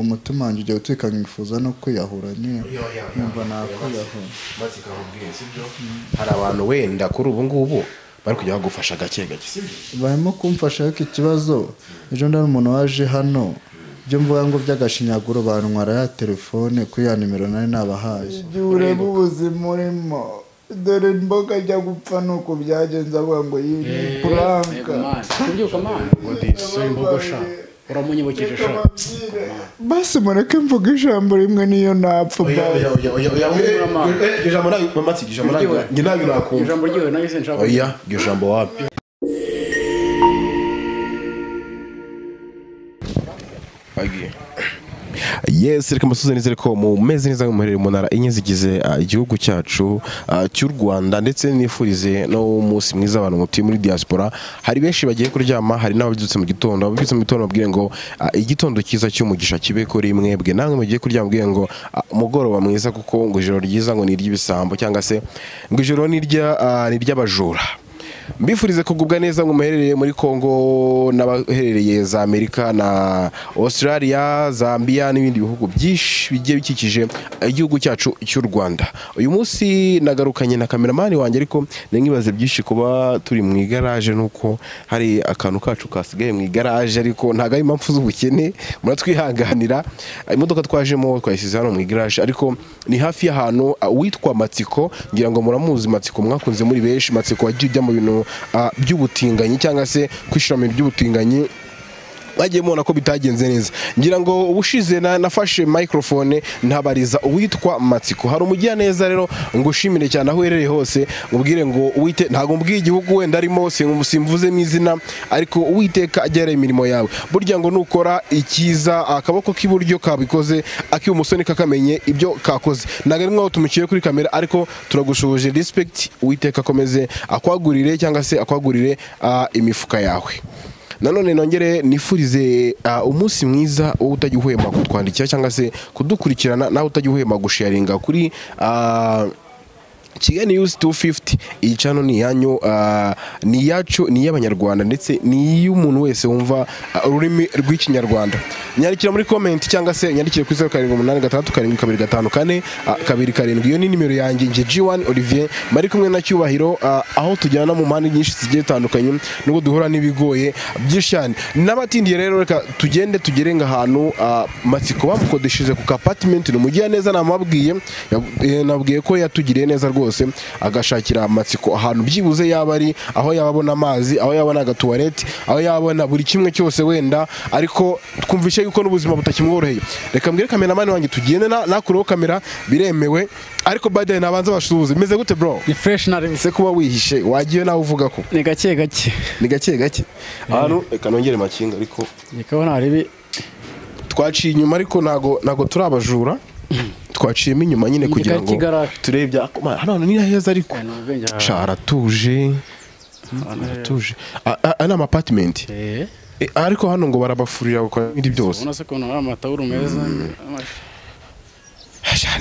ngo umutima wanjye ujya utekanye ngifuza no kwiyahura nyine numva nakwiyahura maze ikakubwira sibyo hari abantu wenda kuri ubu ngubu bari kujya bagufasha gake gake sibyo barimo kumfasha ariko ikibazo ejo ndari umuntu waje hano byo mvuga ngo by'agashinyaguro bantwara ya telefone kuri ya nimero nari nabahaye igihe ureba ubuzima urimo dore imboga ajya gupfa nuko byagenze avuga ngo iyi ni puranka kubyuka mana so imboga sha uramunyibukije sha basi mureke mvuga ijambo rimwe niyo napfa ijambo nayo mamatsi ijambo nayo nge nayo nakumva ijambo ryiwe nayo sinshaka oya iryo jambo wapi agiye yes reka mbasuze neza ko mu mezi neza muherere mu ntara enye zigize igihugu cyacu cy'u Rwanda ndetse nifurize no umunsi mwiza abantu mutuye muri diaspora hari benshi bagiye kuryama hari n'ababyutse mu gitondo ababyutse mu gitondo babwire ngo igitondo cyiza cy'umugisha kibe kuri mwebwe namwe mugiye kuryama babwire ngo umugoroba mwiza kuko ngo ijoro ryiza ngo ni iry'ibisambo cyangwa se ngo ijoro ni iry'abajura mbifurize kugubwa neza ngo muherereye muri Kongo n'abaherereye za Amerika na Australia, Zambia n'ibindi bihugu byinshi bigiye bikikije igihugu cyacu cy'u Rwanda. Uyu munsi nagarukanye na cameraman wanjye ariko nkibaze byinshi kuba turi mu igaraje nuko hari akantu kacu kasigaye mu igaraje ariko ntago ari impamvu z'ubukene muratwihanganira. Imodoka twajemo twayisize hano mu igaraje ariko ni hafi y'ahantu witwa Matsiko ngira ngo muramuzi Matsiko mwakunze muri benshi Matsiko wagiye mu bintu by'ubutinganyi cyangwa se kwishiramo by'ubutinganyi bagiye mubona ko bitagenze neza ngira ngo ubushize nafashe microphone ntabariza uwitwa Matsiko hari umugiya neza rero ngushimire cyane aho uherereye hose ngubwire ngo uwite ntago mbwiye igihugu wenda arimo simvuze mwizina ariko uwiteka agere imirimo yawe burya ngo nukora ikiza akaboko k'iburyo kabikoze akibumusoni kakamenye ibyo kakoze naga rimwe tumukiye kuri kamera ariko turagushoboje respect uwiteka akomeze akwagurire cyangwa se akwagurire imifuka yawe. Nanone nongere nifurize umunsi mwiza wo utajyuhema kutwandikira cyangwa se kudukurikirana naho utajyuhema gusharinga kuri Kigali News 250 iyi channel ni yanyu ni yacu ni y'abanyarwanda ndetse ni y'umuntu wese wumva ururimi rw'ikinyarwanda nyandikira muri comment cyangwa se nyandikire kuri 07867254 iyo ni nimero yanjye nje G1 Olivier bari kumwe na Cyubahiro aho tujyana mu mpande nyinshi zigiye tandukanye nubwo duhura nibigoye byishane n'abatindiye rero reka tugende tugerenga ahantu Matsiko bamukodesheje ku apartment no mugiye neza namabwiye nabwiye ko yatugiriye neza rwose agashakira Matsiko ahantu byibuze yaba ari aho yababona amazi aho yabona agatuwarete aho yabona buri kimwe cyose wenda ariko twumvishe yuko n'ubuzima butakimworoheye reka mbwire cameraman wanjye tugende nakureho kamera biremewe ariko by the way nabanza bashuze meze gute bro ni fresh na se kuba wihishe wagiye nawe uvuga ko ni gake gake ahantu reka nongere makinga ariko nikaho naribi twaciye inyuma ariko nago turabajura twaciyemo inyuma nyine kugira ngo turebye hano ni heza ariko sharatuje ana apartment ariko hano ngo barabafurira gukora ibindi byose ubona se ko ari amatawuru meza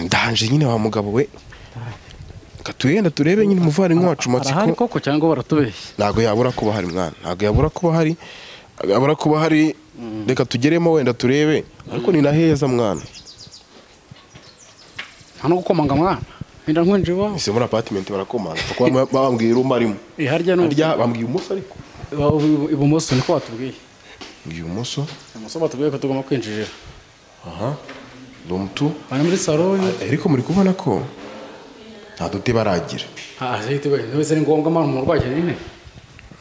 ndanje nyine wa mugabo we katuyenda turebe nyine umuvari nkwacu Matsiko hari koko cyangwa baratubeshye ntago yabura kuba hari mwana ntago yabura kuba hari reka tugeremo wenda turebe ariko ni naheza mwana hano gukomanga mwana nda nkwinje wa ise muri apartment barakomanga kuko bambwiye room arimo harya no bambwiye umunsi ariko ibumoso niko watubwiye ibumoso batubwiye ko tugomba kwinjirira Lumtu bana muri salon ariko muri kubona ko nta dute baragira zahite wese ni ngombwa mara mu rwaje nyine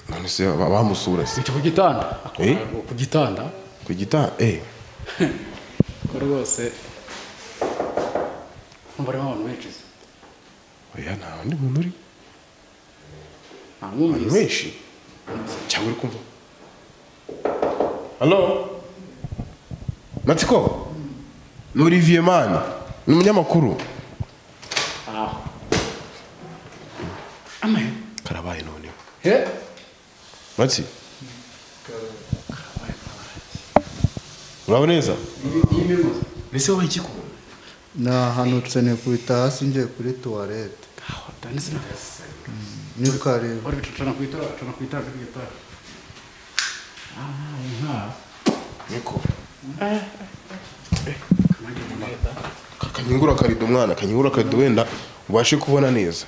none se bamusura se ku gitanda ku gitanda ko rwose mbare abantu benshi oya nta ndi muntu uri abantu benshi cyangwa uri kumva Hello Matsiko ni Olivier man ni umunyamakuru Amen karabaye none Matsi uraboneza nese wabaye iki kubona nahanutse nikubita hasi ngiye kuri toilette ni kare uri bitana kwitara niko kanyingura karido mwana, kanyingura karido wenda ubashe kubona neza.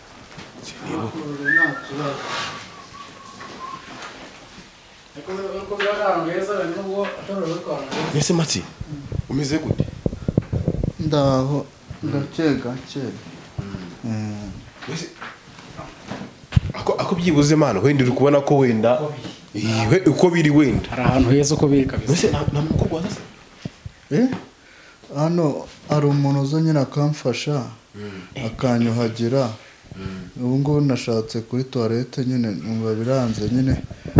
Ese Mati umeze gute? Ndaho gake gake. Ako byibuze mana wenda uri kubona ko wenda uko biri wenda hari ahantu heza uko biri kabisa. ese nta mukobwa waza se? Hano hari umuntu uza nyine akamfasha akanyuhagira. Ubu ngubu nashatse kuri toilette nyine numva biranze nyine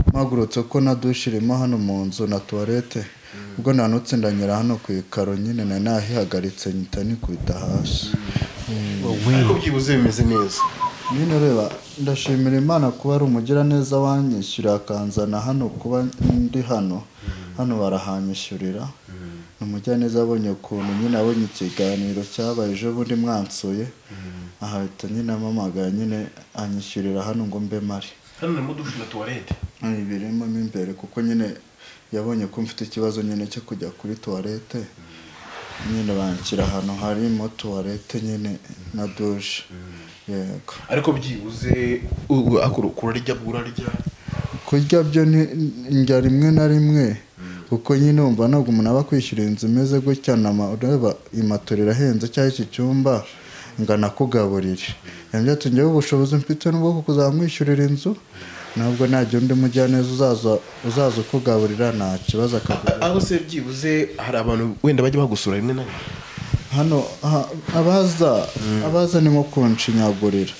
mpagurutse ko na douche irimo hano mu nzu na toilette. Ubwo nanutse ndanyura hano ku ikaro nyine nahihagaritse nyita nikubita hasi. Ako byibuze bimeze neza. Nyine reba ndashimira Imana kuba ari umugira neza wanyishyura akanzana hano kuba ndi hano barahanyishyurira. Umujya neza abonye ukuntu nyine abonye ikiganiro cyabaye ejo bundi mwansuye ahita nyine amamagara nyine anyishyurira hano ngo mbe mari. Hano mu douche na toilette Birimo imbere kuko nyine yabonye ko mfite ikibazo nyine cyo kujya kuri toilette. Nyine banshyira ahantu harimo toilette nyine na douche. Yego. Ariko byibuze kurarya kurya byo njya rimwe na rimwe kuko nyine umva ntabwo umuntu aba kwishyura inzu imeze gutya ureba imatora irahenze cyangwa iki cyumba ngana kugaburira. Yambye ati njyewe ubushobozi mfite n'ubwo kuzamwishyurira inzu ntabwo najya undi mujyaneza uzaza ukugaburira nta kibazo akagura. Aho se byibuze hari abantu wenda bajya bagusura rimwe na rimwe hano abaza ni nko kunshinyagurira.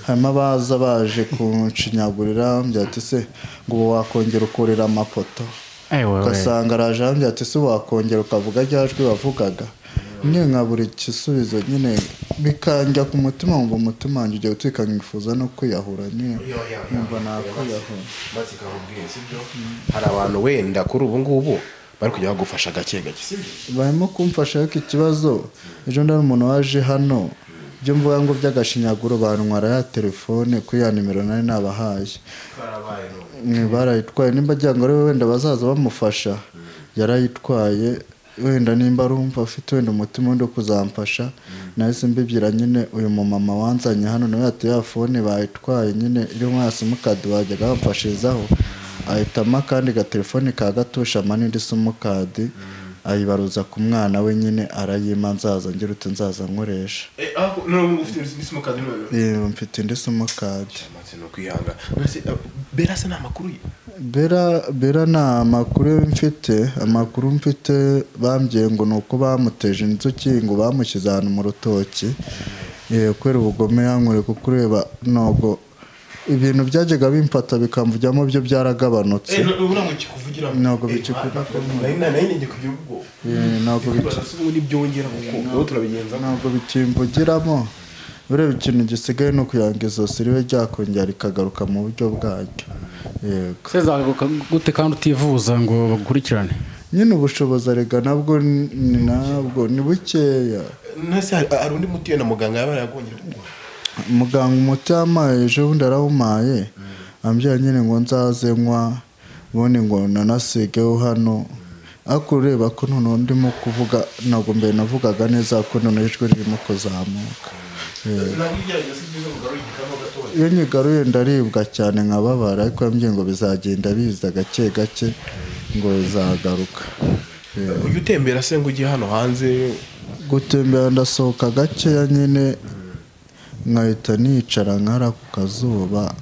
Hanyuma abaza baje kunshinyagurira byati se ngo wakongera ukurira amapoto ugasanga araje hambye ati se wakongera ukavuga ryajwi wavugaga. Nyine nkabura igisubizo nyine bikanjya ku mutima ngo umutima wanjye ugiye gutwika nkifuza no kwiyahura nyine numva nakwiyahura. Maze kabubwiye sibyo hari abantu wenda kuri ubu ngubu bari kujya bagufasha gake gake sibyo barimo kumfasha ariko ikibazo ejo ndari umuntu waje hano byo mvuga ngo by'agashinyaguro bantwara ya telefone kuri ya nimero nari nabahaye. Barayitwaye nimba agira ngo wenda bazaza bamufasha yarayitwaye wenda nimba arumva afite wenda umutima wo kuzamfasha nahise mbibyira nyine uyu mumama wanzanye hano nawe ati ya fone bayitwaye nyine iri mu simukadi wajyaga bamfashirizaho ahitamo kandi gatelefone ka gatusha n'indi simukadi ayibaruza ku mwana we nyine arayima nzaza ngira uti nzaza nkoresha. Mfite indi simukadi. Bera se n'amakuru ye? Bera nta makuru mfite. Amakuru mfite bambwiye ngo nuko bamuteje inzuki ngo bamushyize ahantu mu rutoki kubera ubugome yankure kuko ureba ntabwo ibintu byajyaga bimfata bikamvujyamo byo byaragabanutse. Ntabwo bikikuvugira ntabwo bikimvugiramo. Ureba ikintu gisigaye no kuyanga izosi ribe ryakongera rikagaruka mu buryo bwaryo. Yego. Sezagaruka gute kandi utivuza ngo bagukurikirane? Nyine ubushobozi arega nabwo ni bukeya. Nase hari undi muti na muganga yaba yagongera muganga umuti amaye ejo bundi arawumaye ambya nyine ngo nzaze nywa bone ngo nanasigeho hano. Ariko ureba ko none ndimo kuvuga ntabwo mbe navugaga neza ko none ijwi ririmo kuzamuka. Iyo nyigaruye ndaribwa cyane nkababara ariko yambwiye ngo bizagenda biza gake gake ngo bizagaruka. Ujye utembera se ngo ujye hano hanze? Gutembera ndasohoka gakeya nyine nkahita nicara nkara ku kazuba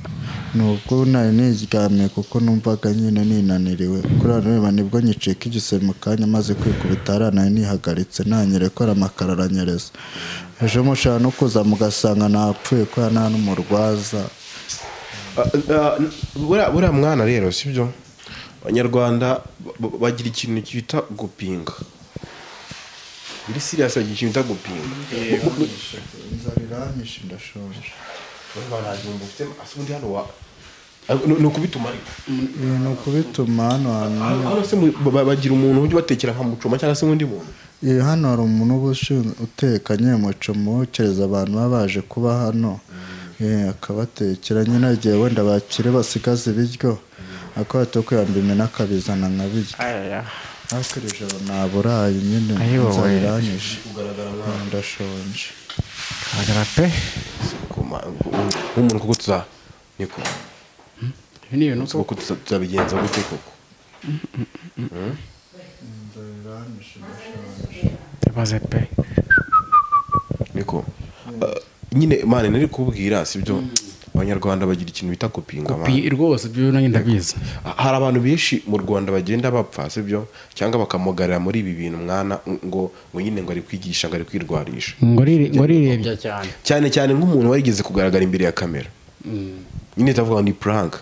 nubwo nari niryamye kuko numvaga nyine ninaniriwe. Kuri hano nibwo nyicika igisebe mu kanya maze kwikubita nari nihagaritse nanyere ko amakara aranyereza. Ejo mushaka no kuza mugasanga napfuye ko nta n'umurwaza. Buriya mwana rero sibyo abanyarwanda bagira ikintu cyita gupinga. Biri serious bagira ikintu cyita gupinga. Inzara iranyishe ndashonje. Ni ukubituma ariko ni ukubituma hano se bagira umuntu ujya batekera nka mucoma cyangwa se undi muntu. Hano hari umuntu uba uteka nyine mucoma wokereza abantu baba baje kuba hano akabatekera nyine igihe wenda bakire basigaze ibiryo akaba bato kuyamba imena akabizana nkabirya. akoresha naburayi nyine Ayo, nzaranyishe ugaragara nkaho ndashonje Hagarara pe. nk'umuntu kuko niko Ibi ni ibintu kuko tuzabigenza gute koko nzaranyishe ndashonje ibaze pe. niko nyine mane nari kubwira sibyo abanyarwanda bagira ikintu bita kopinga Kopi rwose byo nanjye ndabizi. hari abantu benshi mu Rwanda bagenda bapfa sibyo cyangwa bakamugarira muri ibi bintu mwana ngo nyine ngo ari kwigisha ngo ari kwirwarisha Ngo rirebya cyane. cyane cyane nk'umuntu warigeze kugaragara imbere ya kamera nyine tavuga ngo ni prank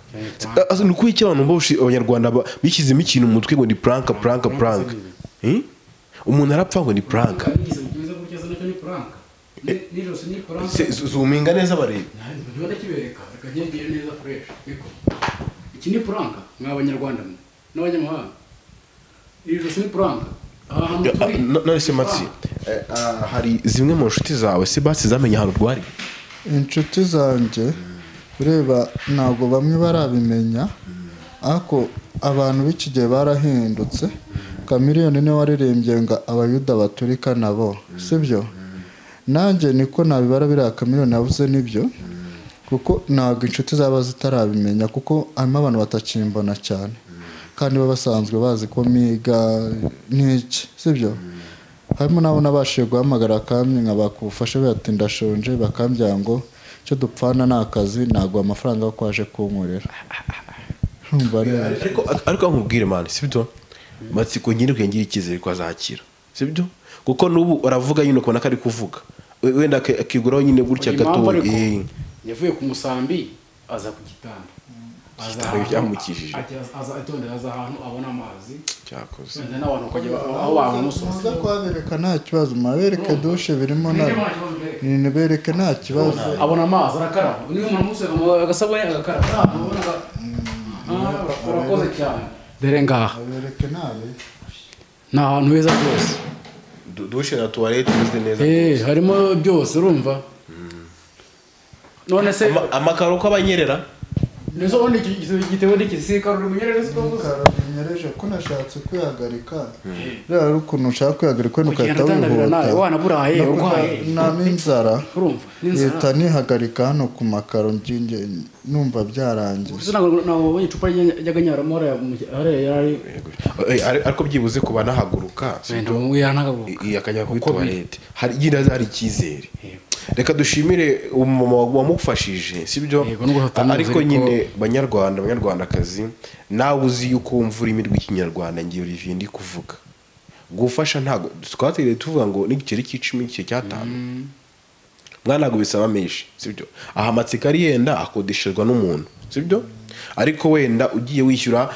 ni uko iki abantu bose abanyarwanda bishyizemo ikintu mu mutwe ngo ni prank umuntu arapfa ngo ni prank zuminga neza barebe iki ni prank mw'abanyarwanda n'abanyamahanga iri joro ni prank none se matsi hari zimwe mu nshuti zawe se basi zamenye ahantu rwari inshuti zanjye ureba ntabwo bamwe barabimenya ariko abantu b'iki gihe barahindutse Chameleone niwe waririmbye ngo abayuda baturika nabo sibyo nanjye niko nabibara biriya Chameleone yavuze nibyo kuko ntabwo inshuti zaba zitarabimenya kuko harimo abantu batakimbona cyane kandi baba basanzwe bazi ko miga n'iki sibyo harimo nabo nabashije guhamagara akamye nkabakufasha bati ndashonje bakambwira ngo icyo dupfana ni akazi ntabwo amafaranga yo kwaje kunkorera ariko nkubwire mani sibyo matsiko nyine kuyangira icyizere ko azakira sibyo kuko n'ubu uravuga nyine ukabona ko ari kuvuga wenda akiguraho nyine gutya gato yavuye ku musambi aza ku gitanda byamukijije aza ahantu abona amazi cyakoze n'abantu bakajya aho bamusoza kwabereka nta kibazo mabereke dushe birimo na ni bereke nta kibazo abona amazi arakaraba niyo umuntu amusuka agasabune agakaraba urakoze cyane dore ngaha bereke nabe ni ahantu heza rwose dushe na tuwarete imeze neza harimo byose urumva none se amakaro ko abanyerera nizo ubundi igitebo n'ikisika ruri munyerere nyereje ko nashatse kwihagarika rero ari ukuntu ushaka kwihagarika ukahita wihuta wanaburaye urwaye nami inzara urumva leta nihagarika hano ku makaro njye numva byarangiye ntabwo ubonye icupa ry'aganyaramo yari ariko byibuze kuba nahaguruka akajya kuri tuwarete hari icyizere reka dushimire umumama wamufashije sibyo ariko nyine banyarwandakazi nawe uzi yuko wumva ururimi rw'ikinyarwanda ngiye Olivier ndi kuvuga gufasha ntago twatereye tuvuga ngo n'igiceri cy'icumi cye cyatanu mwana ntabwo bisaba menshi sibyo aha amatsiko ari yenda akodesherwa n'umuntu sibyo ariko wenda ugiye wishyura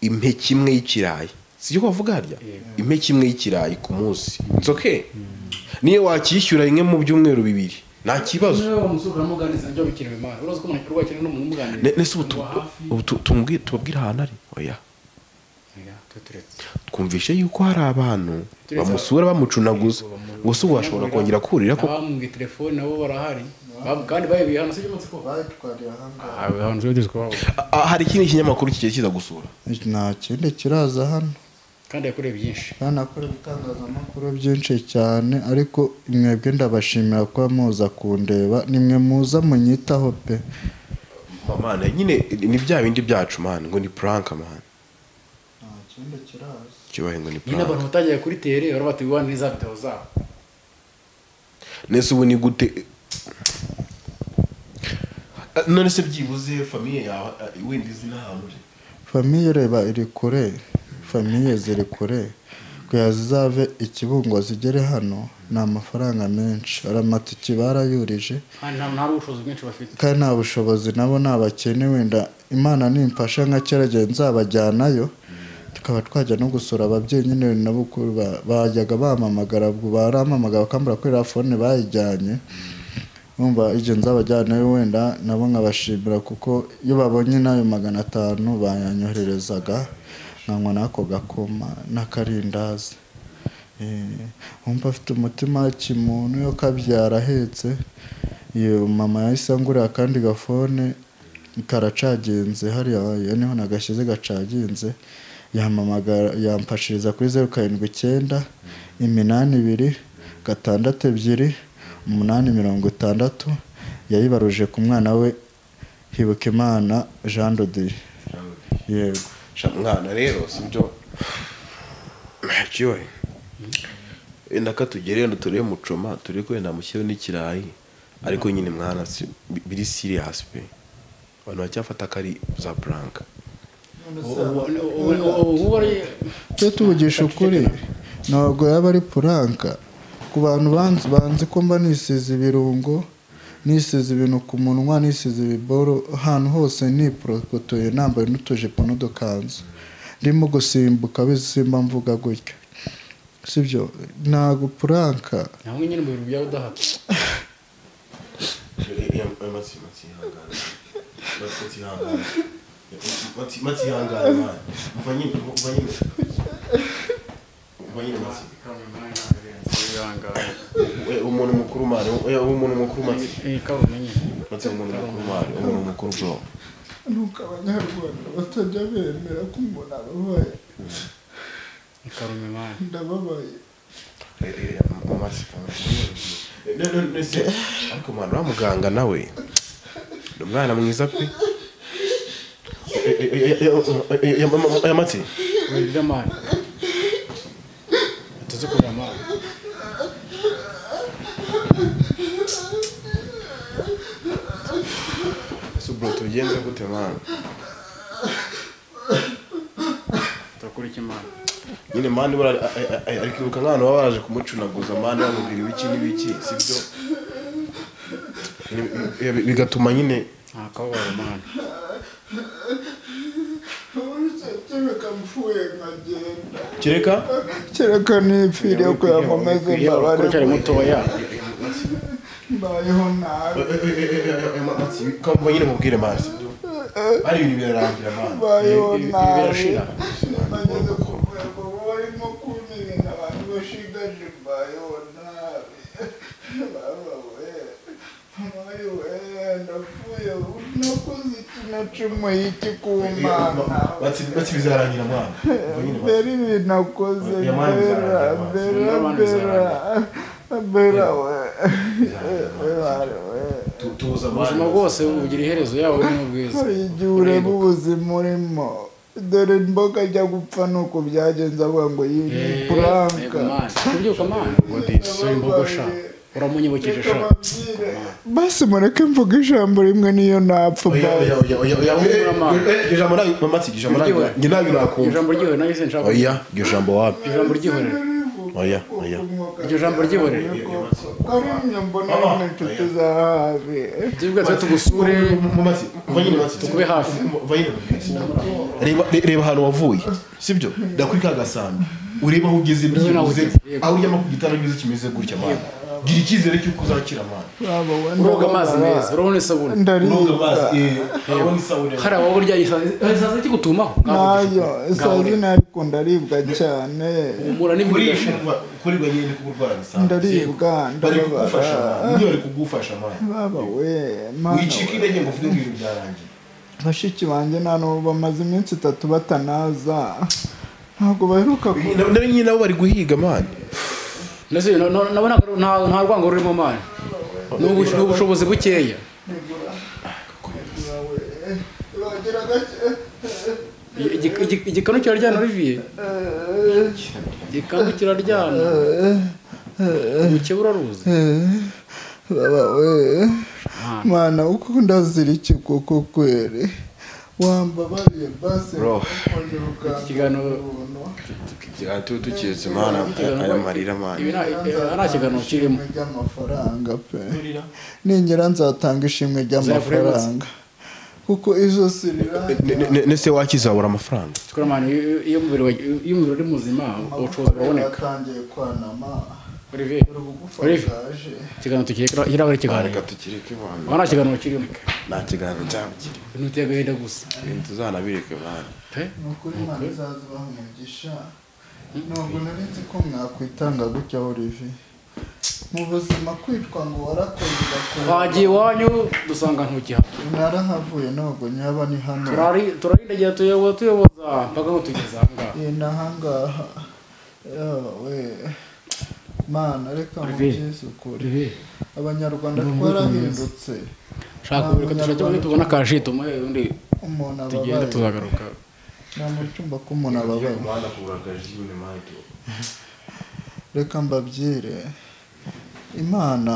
impeke imwe y'ikirayi sibyo bavuga harya impeke imwe y'ikirayi ku munsi it's okay niyo wakishyura rimwe mu byumweru bibiri nta kibazo nese ubu tubabwira ahantu ari oya twumvishe yuko hari abantu bamusura bamucunaguza gusa ubu washobora kongera kurira ko bamubwiye telefone nabo barahari kandi bayibiye hano sibyo matsiko hari ikindi kinyamakuru kigiye kiza gusura nta kindi kiraza hano kandi yakoreye byinshi kandi akora ibitangazamakuru byinshi cyane ariko mwebwe ndabashimira kuba muza kundeba nimwe muza munyitaho pe mama nyine ni bya bindi byacu man ngo ni prank man nta kindi kiraza kibaye ngo ni nyine abantu batagiye kuri tere bari bategura neza video zabo nese ubu ni gute none se byibuze famille yawe wenda izina ahantu famille reba iri kure famiye ziri kure kuya zizave ikibungo zigere hano ni amafaranga menshi aramatiki barayurije kandi nta bushobozi nabo nabakene wenda imana nimfasha nka cyerageye nzabajyanayo tukaba twajya no gusura ababyeyi nyine nabo bajyaga bamamagara baramamagara bakambura kuri telefone bayijyanye numva ije nzabajyanayo wenda nabo nkabashimira kuko iyo babonye nayo 500 bayanyohererezaga nkanywa n'ako gakoma n'akarindazi wumva afite umutima kimuntu yo kabyara ahetse iyo mama yahise angurira akandi gafone karacaginze hariya niho nagashyize gacaginze yamfashiriza kuri 079 82 6 860 yayibaruje ku mwana we Hibukimana Jean de Dieu. Yego mwana rero sibyo cyo ndaka tugereye nduturiye mucoma turi ko nda mushyiro n'ikirayi ariko nyine mwana biri serious pe abantu bacyafata kari za prank cyo tuvugisha ukuri ntabwo yaba ari prank ku bantu banzi ko mba nisize ibirungo nisize ibintu ku munwa nisize ibiboro ahantu hose ni prokotoye nambaye n'utujipo n'udukanzu ndimo gusimbuka bisimba mvuga gutyo sibyo ntabwo puranka ntabwo nyine mu bintu byawe udahaka umuntu mukuru mari umuntu mukuru mati kabumenye mati umuntu mukuru mari umuntu mukuru bro nuko abanyarwanda batajya bemera ko umuntu ababaye karume mari ndababaye mati ariko mwana wa muganga nawe umwana mwiza pe ya mati wibya mari tuzi ko mari bro tugenze gute mwana turakora iki mari nyine mani ari kwibuka nk'abantu baba baje kumucunaguza mani bamubwira ibiki n'ibiki sibyo bigatuma nyine akababaro mani kereka nipfiriye ko yakomeze mbabare cyari mutoya mbayeho nabi kamva nyine mubwire mani sibyo ari ibintu birarangira mani mbayeho nabi birashira bageze ku rwego barimo kumenya abantu bashigaje mbayeho nabi babawe amayewe ndapfuye nakoze iki nacumuye iki ku mana bati bizarangira mwana mbere ibintu nakoze mbera we tuza ubuzima bwose bugira iherezo yawe n'ubwiza hari igihe ureba ubuzima urimo dore imboga ajya gupfa nuko byagenze avuga ngo yini puranka kubyuka mani dore imboga sha uramunyibukije sha basi mureke mvuga ijambo rimwe niyo napfa ijambo ryihorere nayo se nshaka oya iryo jambo wapi ijambo ryihorere oya iryo jambo ryihorere karimye mbona n'inshuti za hafi byibwa twe tugusure tukube hafi reba ahantu wavuye sibyo ndakuri ka gasambi ureba aho ugeze byibuze aho uryama ku gitanda gize kimeze gutya mwana gira icyizere cy'uko uzakira mwana uroga amazi meza urabona isabune hari abo burya isazi kigutumaho nayo isazi nariko ndaribwa cyane umura n'imigisha kuri bwa nyine kuburwara bisanzwe ndaribwa ndababara niyo ari kugufasha mwana baba we mana wicika intege ngo uvuge ibintu byarangiye bashiki banjye nano bamaze iminsi 3 batanaza ntabwo baheruka nawe nyine nabo bari guhiga mwana ndetse nabona nta rwango rurimo mani n'ubushobozi bukeya igikanu kiraryana Olivier igikanu kiraryana umukeba uraruzi baba we mana uko ndazira iki koko kwere wambabariye base ikiganiro tukiretse mana aya marira mana nta kiganiro kirimo ry'amafaranga pe ningera nzatanga ishimwe ry'amafaranga kuko izo sirira nese wakizabura amafaranga tukora mani iyo umubiri uri muzima ubucuruzi buraboneka atangiye kwanama Olivier ikiganiro kiraba ari ikiganiro reka tukireke bana nta kiganiro kirimo nta kiganiro cyaba kiri ibintu uteye agahinda gusa ibintu tuzanabireke bana nukuri imana izazibaha umugisha ntabwo nari nzi ko mwakwitanga gutya Olivier mu buzima kwitwa ngo warakoze ugakora twagiye iwanyu dusanga ntukihaba narahavuye ntabwo nyaba ni hano turarindegera tuyoboza mpaka ngo tugeze ahangaha n'ahangaha we mana reka mubyize ukuri abanyarwanda twarahindutse shaka buri dushake muri tubona kaje tumuhe undi umuntu tugenda ababaye tuzagaruka nta mucumba ko umuntu ababaye reka mbabyire imana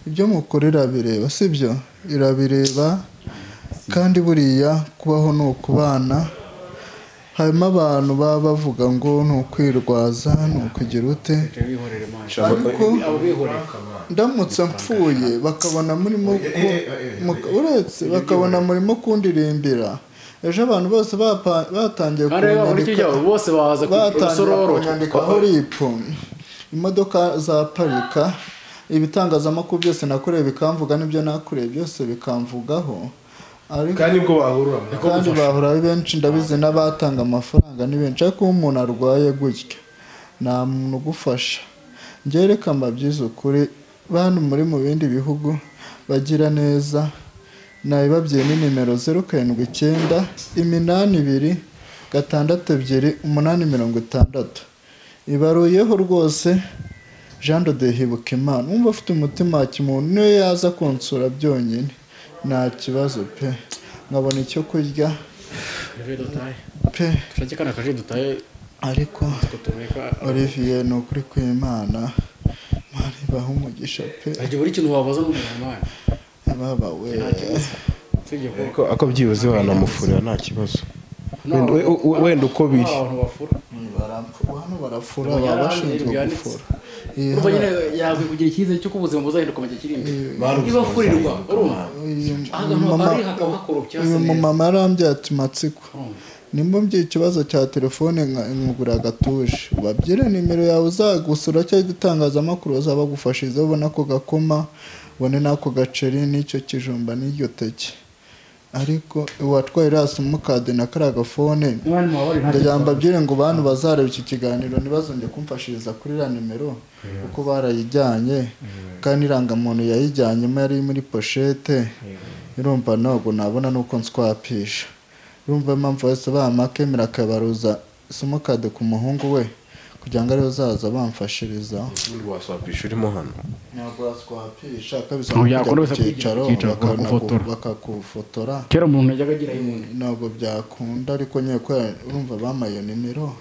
ibyo mukora irabireba sibyo irabireba kandi buriya kubaho ni ukubana harimo abantu baba bavuga ngo ni ukwirwaza ni ukugira ute ariko ndamutse mpfuye bakabona murimo uretse bakabona murimo kundirimbira ejo abantu bose batangiye kunyandikaho ripu imodoka zaparika ibitangazamakuru byose nakoreye bikamvuga n'ibyo nakoreye byose bikamvugaho kandi ubwo bahura ari benshi ndabizi n'abatanga amafaranga ni benshi ariko umuntu arwaye gutya nta muntu ugufasha njye reka mbabyize ukuri bantu muri mu bindi bihugu bagira neza nabibabwiye ni nimero 0792628260 ibaruyeho rwose Jean de Hibukimana wumva afite umutima wa kimuntu niyo yaza kunsura byonyine nta kibazo pe nkabona icyo kurya pe ariko Olivier ni ukuri kw'Imana mari baho umugisha pe aje buri kintu wabaza n'umwana baba we ako byibuze wanamufurira nta kibazo wenda uko biri hano barafura baba bashinzwe gufura urumva nyine yagwe kugira icyizere cyo kubuzima buzahinduka mu gihe kiri imbere niba furirwa uyu mama arambye ati matsiko nimba mbye ikibazo cya telefone nkugura gatuje ubabyire nimero yawe uzagusura cyangwa igitangazamakuru bazabagufashiriza ubona ko gakoma ubone n'ako gaceri n'icyo kijumba n'iryo teke ariko watwaye rasi mukade na kara gafone ndajyamba byire ngo bantu bazareba iki kiganiro ntibazonge kumfashiriza kuri la nimero kuko barayijyanye kandi irangamuntu yayijyanyemo yari muri pochette irumva ntabwo nabona nuko nswapisha urumva impamvu wese bamakemera akabaruza simukade ku muhungu we kugira ngo ariyo zaza bamfashiriza ubundi waswapisha urimo hano ntabwo waswapisha kabisa kujya cyicaro bakakufotora kera umuntu yajyaga agira ntabwo byakunda ariko nyine ko urumva bamaye nimero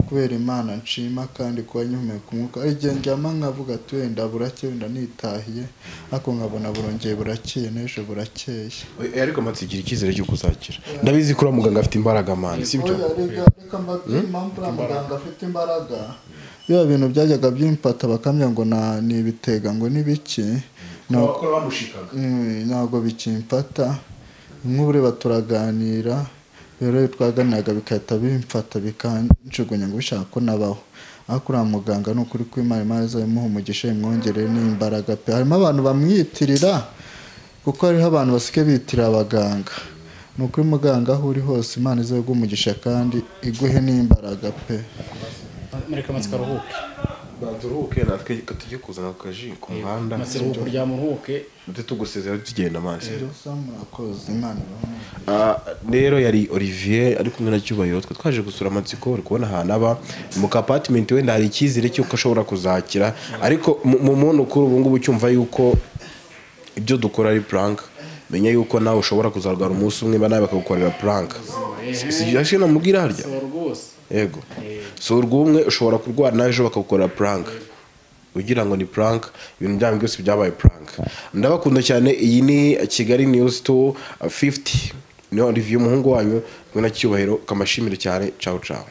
kubera Imana nshima kandi kuba nyumeka umwuka igihe njyama nkavuga ati wenda burake wenda nitahiye ariko nkabona burongeye burakeye n'ejo burakeye ariko matsigira icyizere cy'uko uzakira ndabizi ko muganga afite imbaraga mani sibyo reka mbabwire impamvu muganga afite imbaraga biba bintu byajyaga by'impata bakamya ngo ni ibitega ngo n'ibiki ntabwo bikimpata nk'ubureba turaganira rero twaganiraga bikahita bimfata bikanjugunya ngo bishaka ko nabaho ariko uriya muganga ni ukuri kw'Imana Imana izabimuha umugisha imwongerere n'imbaraga pe harimo abantu bamwiyitirira kuko hariho abantu basigaye biyitirira abaganga ni ukuri muganga aho uri hose Imana izaguha umugisha kandi iguhe n'imbaraga pe mureka matsiko aruhuke baturuhuke natwe tujye kuzana akaji ku muhanda matsiko rya muruhuke ndetse tugusezera tugenda amazi murakoze Imana rero yari Olivier ari kumwe na Cyubahiro twe twaje gusura Matsiko uri kubona ahantu aba mu apartment wenda hari icyizere cy'uko ashobora kuzakira ariko mu muntu kuri ubu ngubu cyumva yuko ibyo dukora ari prank menya yuko nawe ushobora kuzarwara umunsi umwe nawe bakagukorera prank si namubwira harya yego so urwumwe ushobora kurwara nawe ejo bakagukorera prank ugira ngo ni prank ibintu byabo byose byabaye prank ndabakunda cyane iyi ni Kigali News 250 ni Olivier umuhungu wanyu mwe na Cyubahiro kamashimire cyane ciao ciao